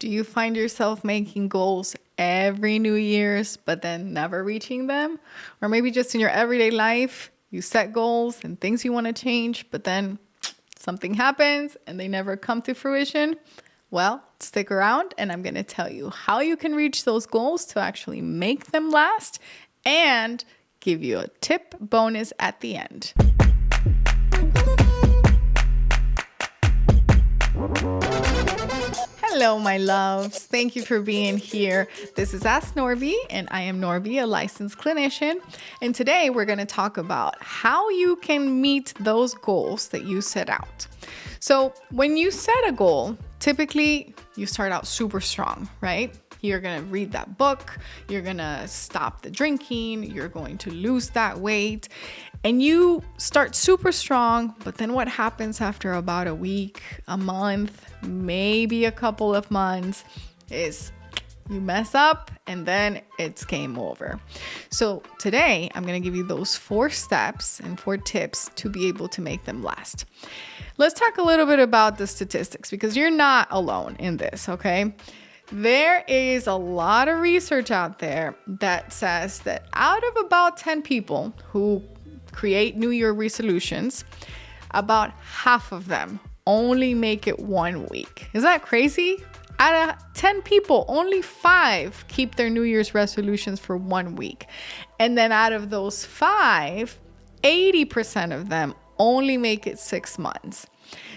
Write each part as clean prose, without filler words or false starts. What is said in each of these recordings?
Do you find yourself making goals every New Year's, but then never reaching them? Or maybe just in your everyday life, you set goals and things you want to change, but then something happens and they never come to fruition? Well, stick around and I'm going to tell you how you can reach those goals to actually make them last and give you a tip bonus at the end. Hello, my loves. Thank you for being here. This is Ask Norby, and I am Norby, a licensed clinician. And today we're going to talk about how you can meet those goals that you set out. So when you set a goal, typically you start out super strong, right? You're going to read that book, you're going to stop the drinking, you're going to lose that weight, and you start super strong. But then what happens after about a week, a month, maybe a couple of months is you mess up and then it's game over. So today I'm going to give you those 4 steps and 4 tips to be able to make them last. Let's talk a little bit about the statistics because you're not alone in this, okay? There is a lot of research out there that says that out of about 10 people who create New Year resolutions, about half of them only make it 1 week. Is that crazy? Out of 10 people, only 5 keep their New Year's resolutions for 1 week. And then out of those 5, 80% of them only make it 6 months.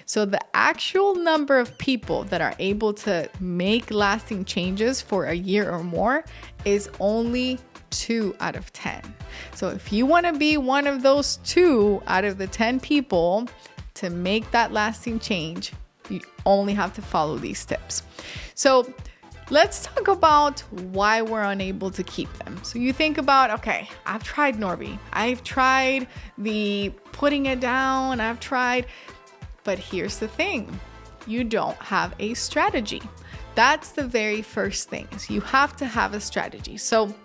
So the actual number of people that are able to make lasting changes for a year or more is only 2 out of 10. So if you want to be one of those 2 out of the 10 people to make that lasting change, you only have to follow these tips. So let's talk about why we're unable to keep them. So you think about, okay, I've tried Norby. I've tried the putting it down. But here's the thing. You don't have a strategy. That's the very first thing. So you have to have a strategy. So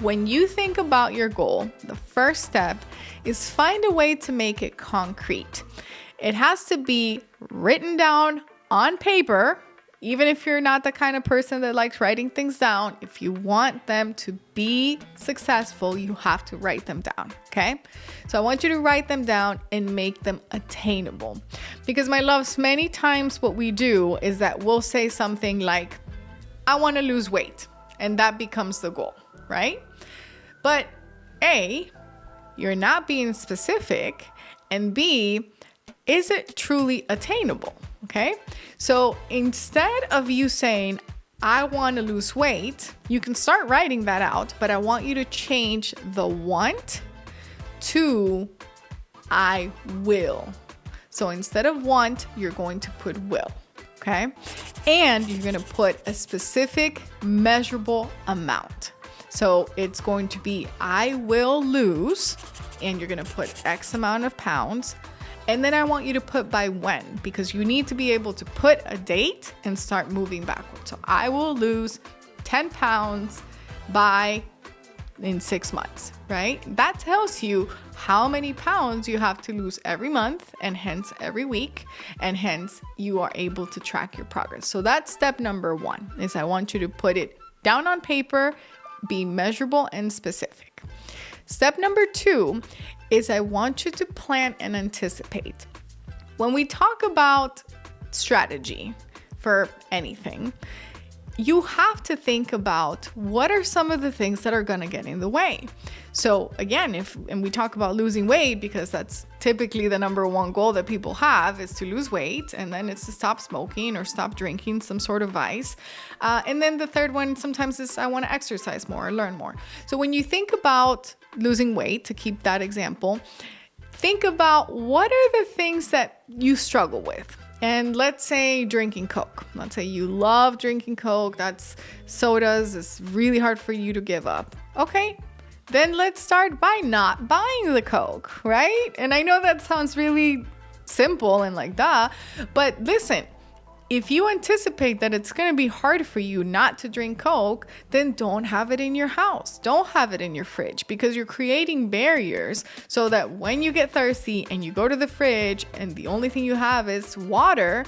when you think about your goal, the first step is find a way to make it concrete. It has to be written down on paper. Even if you're not the kind of person that likes writing things down, if you want them to be successful, you have to write them down, okay? So I want you to write them down and make them attainable. Because my loves, many times what we do is that we'll say something like, I want to lose weight, and that becomes the goal, right? But A, you're not being specific, and B, is it truly attainable? Okay, so instead of you saying, I want to lose weight, you can start writing that out, but I want you to change the want to I will. So instead of want, you're going to put will, okay? And you're going to put a specific measurable amount. So it's going to be I will lose, and you're going to put X amount of pounds. And then I want you to put by when, because you need to be able to put a date and start moving backwards. So I will lose 10 pounds in 6 months, right? That tells you how many pounds you have to lose every month and hence every week. And hence you are able to track your progress. So that's step number 1 is I want you to put it down on paper, be measurable and specific. Step number 2 is I want you to plan and anticipate. When we talk about strategy for anything, you have to think about what are some of the things that are going to get in the way. So again, and we talk about losing weight because that's typically the number 1 goal that people have is to lose weight, and then it's to stop smoking or stop drinking some sort of vice. And then the third one sometimes is I want to exercise more or learn more. So when you think about losing weight, to keep that example, think about what are the things that you struggle with. And let's say drinking Coke. Let's say you love drinking Coke. That's sodas. It's really hard for you to give up. Okay, then let's start by not buying the Coke, right? And I know that sounds really simple and like duh, but listen, if you anticipate that it's going to be hard for you not to drink Coke, then don't have it in your house. Don't have it in your fridge because you're creating barriers so that when you get thirsty and you go to the fridge and the only thing you have is water,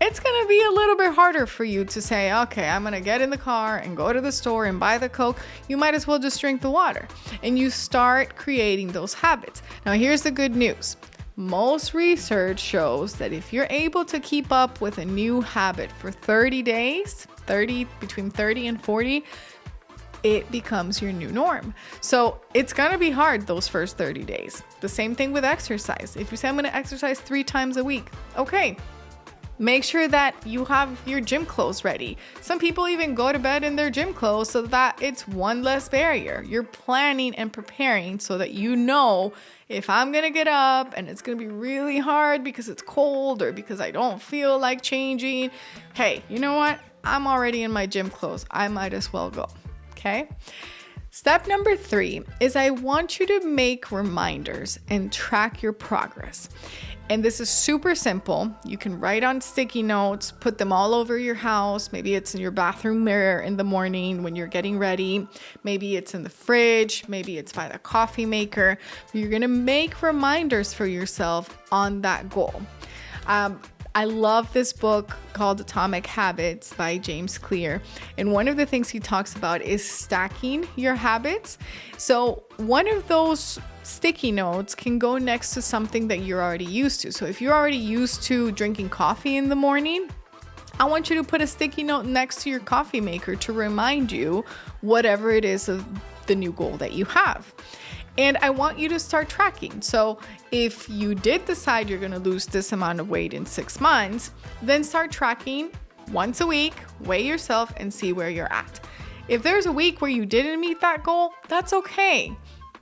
it's going to be a little bit harder for you to say, okay, I'm going to get in the car and go to the store and buy the Coke. You might as well just drink the water. And you start creating those habits. Now, here's the good news. Most research shows that if you're able to keep up with a new habit for 30 days, between 30 and 40, it becomes your new norm. So it's gonna be hard those first 30 days. The same thing with exercise. If you say I'm gonna exercise 3 times a week, okay, make sure that you have your gym clothes ready. Some people even go to bed in their gym clothes so that it's one less barrier. You're planning and preparing so that you know, if I'm gonna get up and it's gonna be really hard because it's cold or because I don't feel like changing, hey, you know what? I'm already in my gym clothes. I might as well go. Okay. Step number 3 is I want you to make reminders and track your progress. And this is super simple. You can write on sticky notes, put them all over your house. Maybe it's in your bathroom mirror in the morning when you're getting ready. Maybe it's in the fridge. Maybe it's by the coffee maker. You're going to make reminders for yourself on that goal. I love this book called Atomic Habits by James Clear. And one of the things he talks about is stacking your habits. So one of those sticky notes can go next to something that you're already used to. So if you're already used to drinking coffee in the morning, I want you to put a sticky note next to your coffee maker to remind you whatever it is of the new goal that you have. And I want you to start tracking. So if you did decide you're going to lose this amount of weight in 6 months, then start tracking once a week, weigh yourself and see where you're at. If there's a week where you didn't meet that goal, that's okay.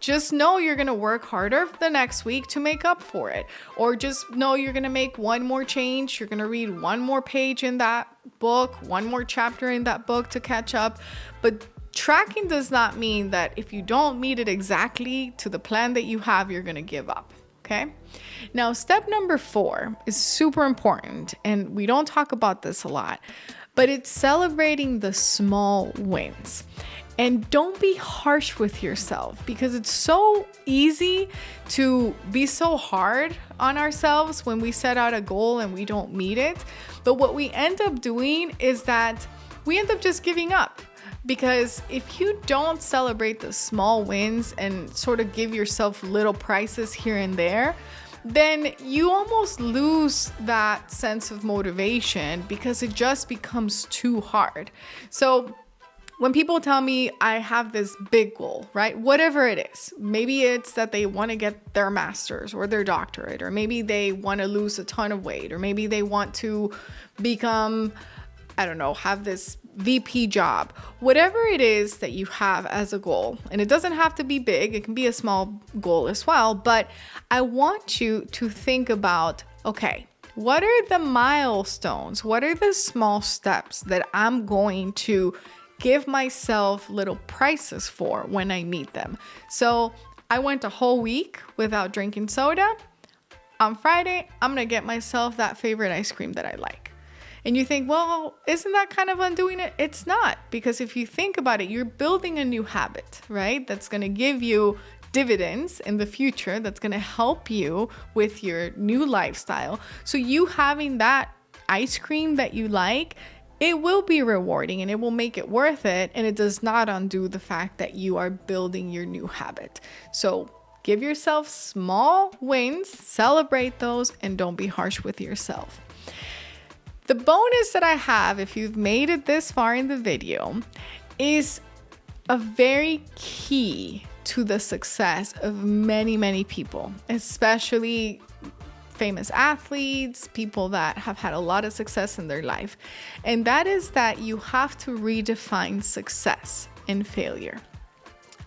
Just know you're going to work harder the next week to make up for it. Or just know you're going to make one more change. You're going to read one more page in that book, one more chapter in that book to catch up. But tracking does not mean that if you don't meet it exactly to the plan that you have, you're going to give up. Okay. Now, step number 4 is super important, and we don't talk about this a lot, but it's celebrating the small wins. And don't be harsh with yourself, because it's so easy to be so hard on ourselves when we set out a goal and we don't meet it. But what we end up doing is that we end up just giving up. Because if you don't celebrate the small wins and sort of give yourself little prizes here and there, then you almost lose that sense of motivation because it just becomes too hard. So when people tell me I have this big goal, right? Whatever it is, maybe it's that they want to get their master's or their doctorate, or maybe they want to lose a ton of weight, or maybe they want to become, I don't know, have this VP job, whatever it is that you have as a goal. And it doesn't have to be big. It can be a small goal as well. But I want you to think about, okay, what are the milestones? What are the small steps that I'm going to give myself little prizes for when I meet them? So I went a whole week without drinking soda. On Friday, I'm going to get myself that favorite ice cream that I like. And you think, well, isn't that kind of undoing it? It's not, because if you think about it, you're building a new habit, right? That's going to give you dividends in the future. That's going to help you with your new lifestyle. So you having that ice cream that you like, it will be rewarding and it will make it worth it. And it does not undo the fact that you are building your new habit. So give yourself small wins, celebrate those, and don't be harsh with yourself. The bonus that I have, if you've made it this far in the video, is a very key to the success of many, many people, especially famous athletes, people that have had a lot of success in their life. And that is that you have to redefine success and failure.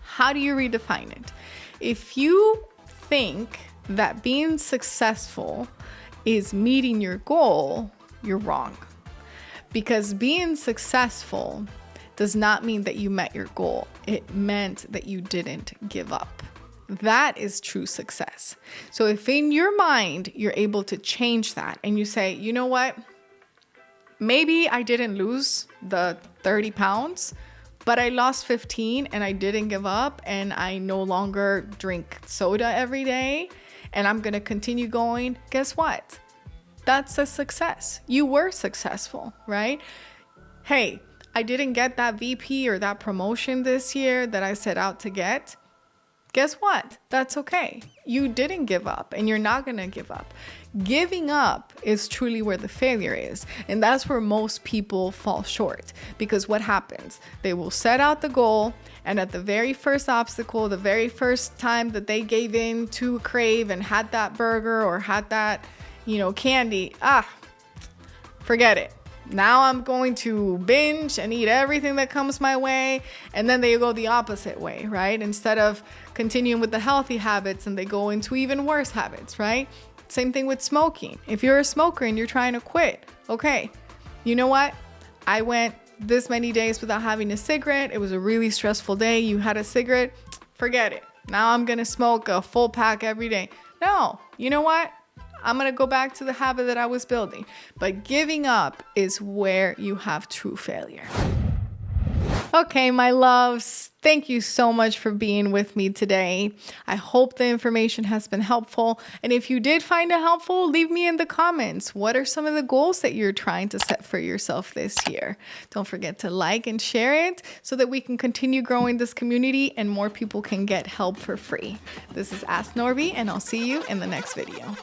How do you redefine it? If you think that being successful is meeting your goal, you're wrong. Because being successful does not mean that you met your goal. It meant that you didn't give up. That is true success. So if in your mind you're able to change that and you say, you know what? Maybe I didn't lose the 30 pounds, but I lost 15 and I didn't give up, and I no longer drink soda every day, and I'm going to continue going. Guess what? That's a success. You were successful, right? Hey, I didn't get that VP or that promotion this year that I set out to get. Guess what? That's okay. You didn't give up, and you're not going to give up. Giving up is truly where the failure is. And that's where most people fall short, because what happens? They will set out the goal, and at the very first obstacle, the very first time that they gave in to a crave and had that burger or had that, candy, forget it. Now I'm going to binge and eat everything that comes my way. And then they go the opposite way, right? Instead of continuing with the healthy habits, and they go into even worse habits, right? Same thing with smoking. If you're a smoker and you're trying to quit, okay, you know what? I went this many days without having a cigarette. It was a really stressful day. You had a cigarette, forget it. Now I'm going to smoke a full pack every day. No, you know what? I'm going to go back to the habit that I was building. But giving up is where you have true failure. Okay, my loves, thank you so much for being with me today. I hope the information has been helpful. And if you did find it helpful, leave me in the comments. What are some of the goals that you're trying to set for yourself this year? Don't forget to like and share it so that we can continue growing this community and more people can get help for free. This is Ask Norby, and I'll see you in the next video.